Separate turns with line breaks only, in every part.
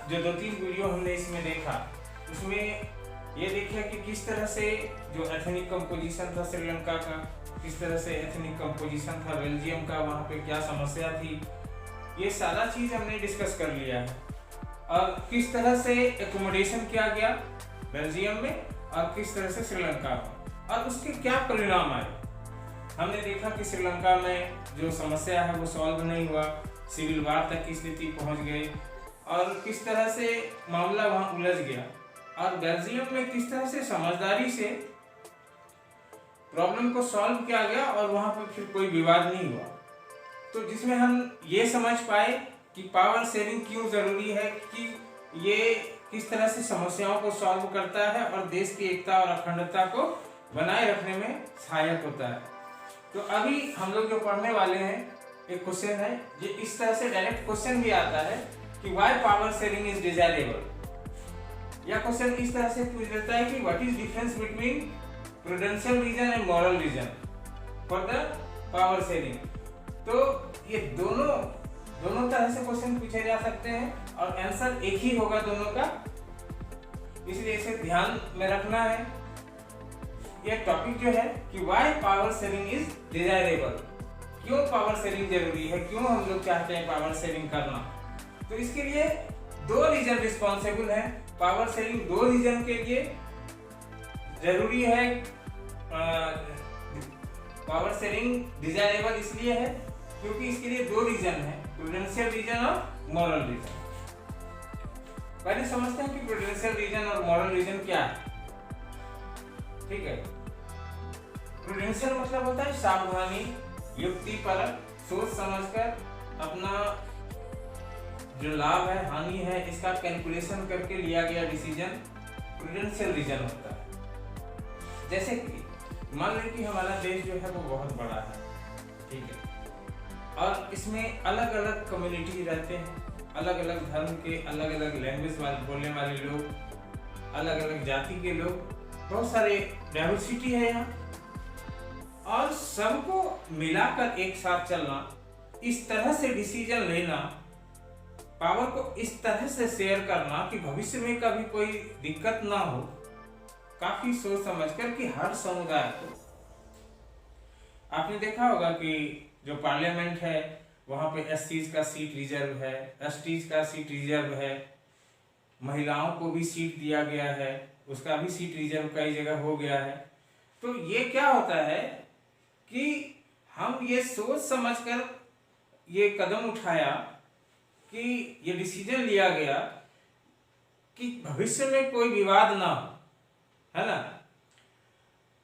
जो 2-3 वीडियो हमने इसमें देखा, उसमें ये देखा कि किस तरह से जो एथनिक कंपोजिशन था श्रीलंका का, किस तरह से एथनिक कंपोजिशन था बेल्जियम का, वहाँ पे क्या समस्या थी, ये सारा चीज़ हमने डिस्कस कर लिया है। और किस तरह से एकोमोडेशन किया गया बेल्जियम में और किस तरह से श्रीलंका में, और उसके क्या परिणाम आए। हमने देखा कि श्रीलंका में जो समस्या है वो सॉल्व नहीं हुआ, सिविल वार तक की स्थिति पहुंच गई, और किस तरह से मामला वहां उलझ गया। और बेल्जियम में किस तरह से समझदारी से प्रॉब्लम को सॉल्व किया गया और वहां पर फिर कोई विवाद नहीं हुआ। तो जिसमें हम ये समझ पाए कि पावर शेयरिंग क्यों जरूरी है, कि ये किस तरह से समस्याओं को सॉल्व करता है और देश की एकता और अखंडता को बनाए रखने में सहायक होता है। तो अभी हम लोग जो पढ़ने वाले हैं, एक क्वेश्चन है, ये इस तरह से डायरेक्ट क्वेश्चन भी आता है कि why power sharing is desirable. यह क्वेश्चन इस तरह से पूछ देता है कि what is difference between prudential reason and moral reason for the power sharing. तो ये दोनों तरह से क्वेश्चन पूछे जा सकते हैं और आंसर एक ही होगा दोनों का, इसलिए इसे ध्यान में रखना है। ये टॉपिक जो है कि why power sharing is desirable, क्यों पावर शेयरिंग जरूरी है, क्यों हम लोग चाहते हैं पावर शेयरिंग करना। तो इसके लिए 2 रीजन रिस्पॉन्सिबल है। पावर शेयरिंग 2 रीजन के लिए जरूरी है। पावर शेयरिंग डिजायरेबल इसलिए है क्योंकि इसके लिए 2 रीजन है, प्रूडेंशियल रीजन और मॉरल रीजन। पहले समझते हैं कि प्रूडेंशियल रीजन और मॉरल रीजन क्या है। ठीक है, प्रूडेंशियल मतलब होता है सावधानी, युक्तिपरक, सोच समझकर अपना जो लाभ है हानि है इसका कैलकुलेशन करके लिया गया डिसीजन प्रूडेंशियल रीजन होता है। जैसे कि मान लें कि हमारा देश जो है वो बहुत बड़ा है, ठीक है, और इसमें अलग अलग कम्युनिटी रहते हैं, अलग अलग धर्म के, अलग अलग लैंग्वेज बोलने वाले लोग, अलग अलग जाति के लोग, बहुत सारे डाइवर्सिटी है यहाँ, और सबको मिलाकर एक साथ चलना, इस तरह से डिसीजन लेना, पावर को इस तरह से शेयर करना कि भविष्य में कभी कोई दिक्कत ना हो, काफी सोच समझकर कि हर समुदाय को। आपने देखा होगा कि जो पार्लियामेंट है वहां पे एससीज का सीट रिजर्व है, एसटीज का सीट रिजर्व है, महिलाओं को भी सीट दिया गया है, उसका भी सीट रिजर्व कई जगह हो गया है। तो ये क्या होता है कि हम ये सोच समझकर ये कदम उठाया कि ये डिसीजन लिया गया कि भविष्य में कोई विवाद ना हो, है ना।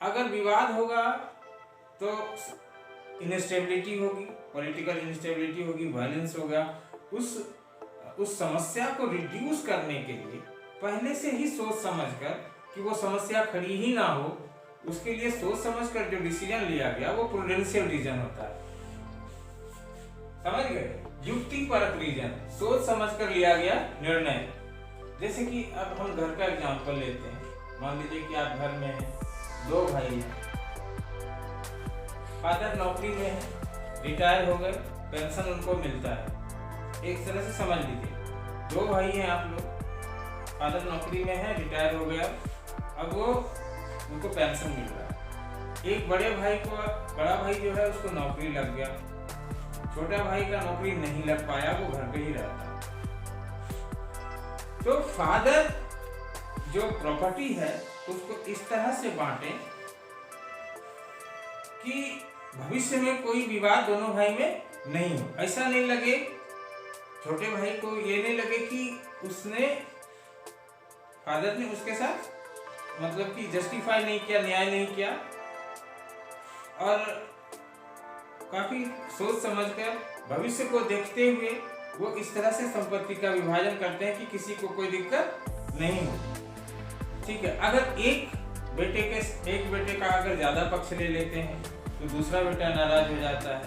अगर विवाद होगा तो इनस्टेबिलिटी होगी, पॉलिटिकल इनस्टेबिलिटी होगी, वायलेंस होगा। उस समस्या को रिड्यूस करने के लिए पहले से ही सोच समझकर कि वो समस्या खड़ी ही ना हो, उसके लिए सोच समझकर जो डिसीजन लिया गया वो प्रूडेंशियल रीजन होता है। समझ गए? युक्तिपरक रीजन, सोच समझकर लिया गया निर्णय। जैसे कि अब हम घर का एग्जांपल लेते हैं। मान लीजिए कि आप घर में हैं, 2 भाई हैं, फादर नौकरी में है, रिटायर हो गए, पेंशन उनको मिलता है। एक तरह से समझ लीजिए 2 भाई हैं आप लोग, फादर नौकरी में है, रिटायर हो गया, अब वो उनको पेंशन मिल रहा है। एक बड़ा भाई जो है उसको नौकरी लग गया, छोटा भाई का नौकरी नहीं लग पाया, वो घर पे ही रहता है। तो फादर जो प्रॉपर्टी है उसको इस तरह से बांटे कि भविष्य में कोई विवाद दोनों भाई में नहीं हो। ऐसा नहीं लगे, छोटे भाई को ये नहीं लगे कि फादर ने उसके साथ मतलब कि जस्टिफाई नहीं किया, न्याय नहीं किया। और काफी सोच समझकर भविष्य को देखते हुए वो इस तरह से संपत्ति का विभाजन करते हैं कि किसी को कोई दिक्कत नहीं हो। ठीक है, अगर एक बेटे का अगर ज्यादा पक्ष ले लेते हैं तो दूसरा बेटा नाराज हो जाता है।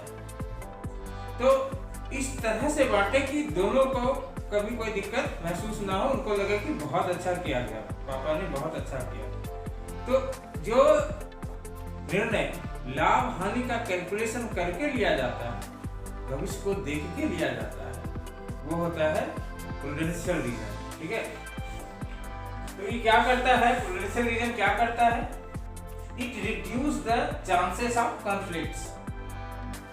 तो इस तरह से बांटे कि दोनों को कभी कोई दिक्कत महसूस ना हो, उनको लगे कि बहुत अच्छा किया गया, पापा ने बहुत अच्छा किया। तो जो निर्णय लाभ हानि का कैलकुलेशन करके लिया जाता है, भविष्य को देख के लिया जाता है, वो होता है प्रूडेंशियल रीजन। ठीक है। तो ये क्या करता है, प्रूडेंशियल रीजन क्या करता है, it reduce the chances of conflicts.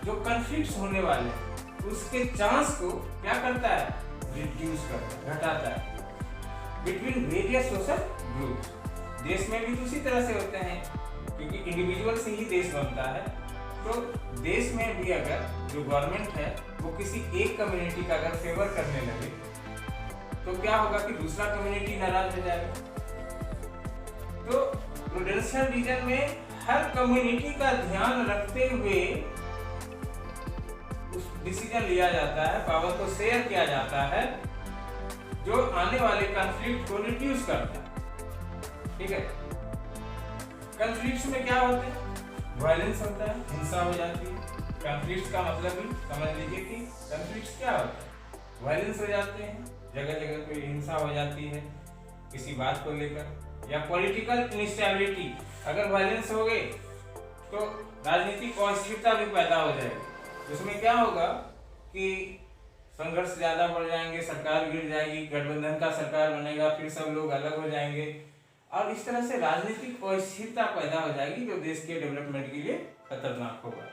जो कॉन्फ्लिक्ट्स होने वाले हैं उसके चांस को क्या करता है, रिड्यूस करता है, घटाता है बिटवीन वेरियस सोशल ग्रुप्स। देश में भी उसी तरह से होते हैं, क्योंकि इंडिविजुअल से ही देश बनता है। तो देश में भी अगर जो गवर्नमेंट है वो किसी एक कम्युनिटी का अगर फेवर करने लगे तो क्या होगा कि दूसरा कम्युनिटी नाराज हो जाएगा। तो प्रूडेंशियल रीजन में हर कम्युनिटी का ध्यान रखते हुए उस डिसीजन लिया जाता है, पावर को शेयर किया जाता है, जो आने वाले कॉन्फ्लिक्ट को रिड्यूस करता है। ठीक है। कॉन्फ्लिक्ट्स में क्या होते हैं, वायलेंस होता है, हिंसा हो जाती है। कॉन्फ्लिक्ट्स का मतलब ही समझ लीजिए कि कॉन्फ्लिक्ट्स क्या होता है, वायलेंस हो जाते हैं, जगह जगह कोई हिंसा हो जाती है किसी बात को लेकर, या पॉलिटिकल इंस्टेबिलिटी। अगर वायलेंस हो गए तो राजनीतिक अस्थिरता भी पैदा हो जाएगी। उसमें क्या होगा कि संघर्ष ज्यादा बढ़ जाएंगे, सरकार गिर जाएगी, गठबंधन का सरकार बनेगा, फिर सब लोग अलग हो जाएंगे और इस तरह से राजनीतिक अस्थिरता पैदा हो जाएगी जो देश के डेवलपमेंट के लिए खतरनाक होगा।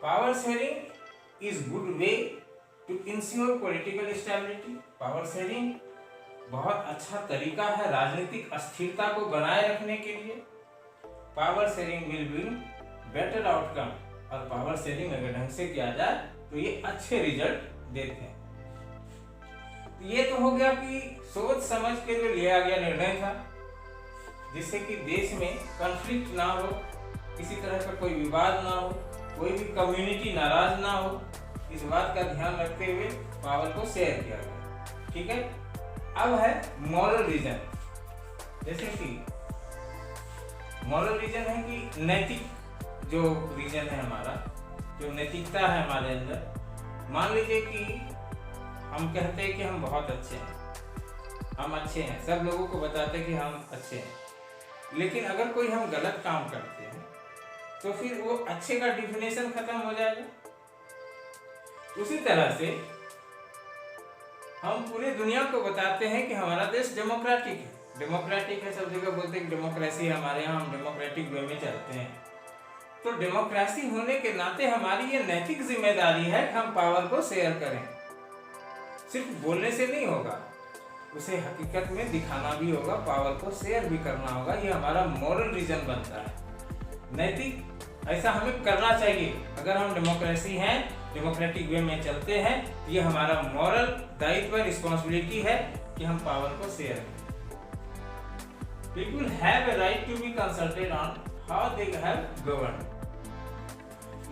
Power sharing is good way to ensure political stability. Power sharing बहुत अच्छा तरीका है राजनीतिक अस्थिरता को बनाए रखने के लिए। Power sharing will bring better outcome, और पावर शेयरिंग अगर ढंग से किया जाए तो ये अच्छे रिजल्ट देते हैं। तो ये तो हो गया कि सोच समझ के जो लिया गया निर्णय था जिससे कि देश में कॉन्फ्लिक्ट ना हो, किसी तरह का कोई विवाद ना हो, कोई भी कम्युनिटी नाराज ना हो, इस बात का ध्यान रखते हुए पावर को शेयर किया गया। ठीक है। अब है मॉरल रीजन। जैसे कि मॉरल रीजन है कि नैतिक जो रीजन है हमारा, जो नैतिकता है हमारे अंदर। मान लीजिए कि हम कहते हैं कि हम बहुत अच्छे हैं, हम अच्छे हैं, सब लोगों को बताते हैं कि हम अच्छे हैं, लेकिन अगर कोई हम गलत काम करते हैं तो फिर वो अच्छे का डिफिनेशन खत्म हो जाएगा। उसी तरह से हम पूरी दुनिया को बताते हैं कि हमारा देश डेमोक्रेटिक है, डेमोक्रेटिक है, सब जगह बोलते हैं डेमोक्रेसी है हमारे यहाँ, हम डेमोक्रेटिक वे में चलते हैं। तो डेमोक्रेसी होने के नाते हमारी ये नैतिक जिम्मेदारी है कि हम पावर को शेयर करें। सिर्फ बोलने से नहीं होगा, उसे हकीकत में दिखाना भी होगा, पावर को शेयर भी करना होगा। ये हमारा मॉरल रीजन बनता है। नैतिक ऐसा हमें करना चाहिए। अगर हम डेमोक्रेसी हैं, डेमोक्रेटिक वे में चलते हैं, ये हमारा मॉरल दायित्व, रिस्पॉन्सिबिलिटी है कि हम पावर को शेयर करें। People have a right to be consulted on how they have governed.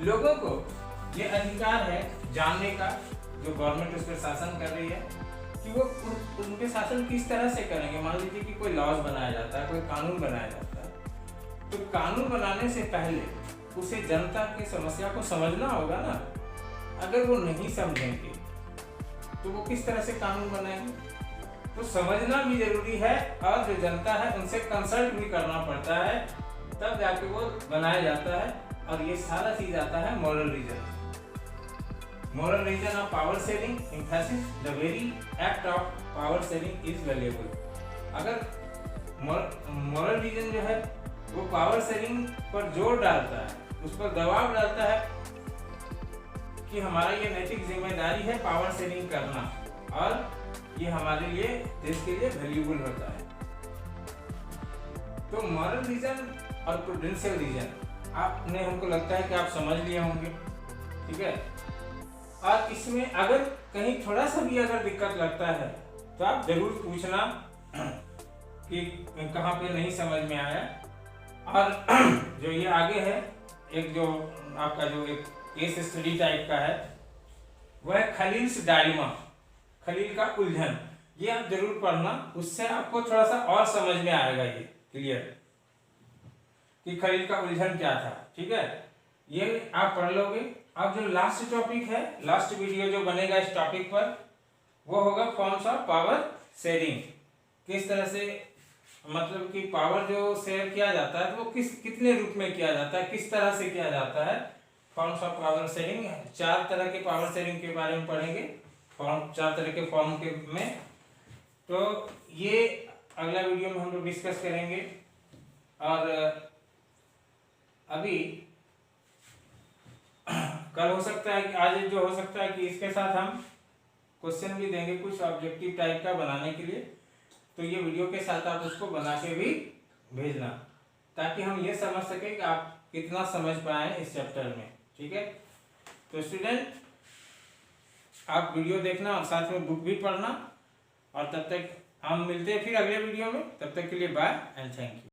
लोगों को ये अधिकार है जानने का, जो गवर्नमेंट उस पर शासन कर रही है, कि वो उनके शासन किस तरह से करेंगे। मान लीजिए कि कोई लॉज बनाया जाता है, कोई कानून बनाया जाता है, तो कानून बनाने से पहले उसे जनता की समस्या को समझना होगा ना। अगर वो नहीं समझेंगे तो वो किस तरह से कानून बनाएंगे। तो समझना भी जरूरी है, और जो जनता है उनसे कंसल्ट भी करना पड़ता है, तब जाके वो बनाया जाता है। और ये सारा चीज आता है moral reason. Moral reason of power sharing emphasizes the very act of power sharing is valuable. अगर moral reason जो है वो पावर शेयरिंग पर जोर डालता है, उस पर दबाव डालता है कि हमारा ये नैतिक जिम्मेदारी है पावर शेयरिंग करना, और ये हमारे लिए, देश के लिए वैल्यूबल होता है। तो मॉरल रीजन और प्रूडेंशियल रीजन आपने, हमको लगता है कि आप समझ लिए होंगे। ठीक है। और इसमें अगर कहीं थोड़ा सा भी अगर दिक्कत लगता है तो आप जरूर पूछना कि कहाँ पे नहीं समझ में आया। और जो ये आगे है, एक जो आपका जो एक केस स्टडी टाइप का है, वह है खलील्स डायलेमा, खलील का उलझन। ये आप जरूर पढ़ना, उससे आपको थोड़ा सा और समझ में आएगा ये क्लियर कि खलील का उलझन क्या था। ठीक है, ये आप पढ़ लोगे। अब जो लास्ट टॉपिक है, लास्ट वीडियो जो बनेगा इस टॉपिक पर, वो होगा फॉर्म्स ऑफ पावर शेयरिंग। किस तरह से, मतलब कि पावर जो शेयर किया जाता है तो वो कितने रूप में किया जाता है, किस तरह से किया जाता है। फॉर्म्स ऑफ पावर शेयरिंग, 4 तरह के पावर शेयरिंग के बारे में पढ़ेंगे। 4 तरह के फॉर्म के में तो ये अगला वीडियो में हम लोग डिस्कस करेंगे। और अभी कल हो सकता है कि आज जो हो सकता है कि इसके साथ हम क्वेश्चन भी देंगे कुछ ऑब्जेक्टिव टाइप का बनाने के लिए, तो ये वीडियो के साथ आप उसको बना के भी भेजना, ताकि हम ये समझ सकें कि आप कितना समझ पाए इस चैप्टर में। ठीक है, तो स्टूडेंट आप वीडियो देखना और साथ में बुक भी पढ़ना, और तब तक हम मिलते हैं फिर अगले वीडियो में। तब तक के लिए बाय एंड थैंक यू।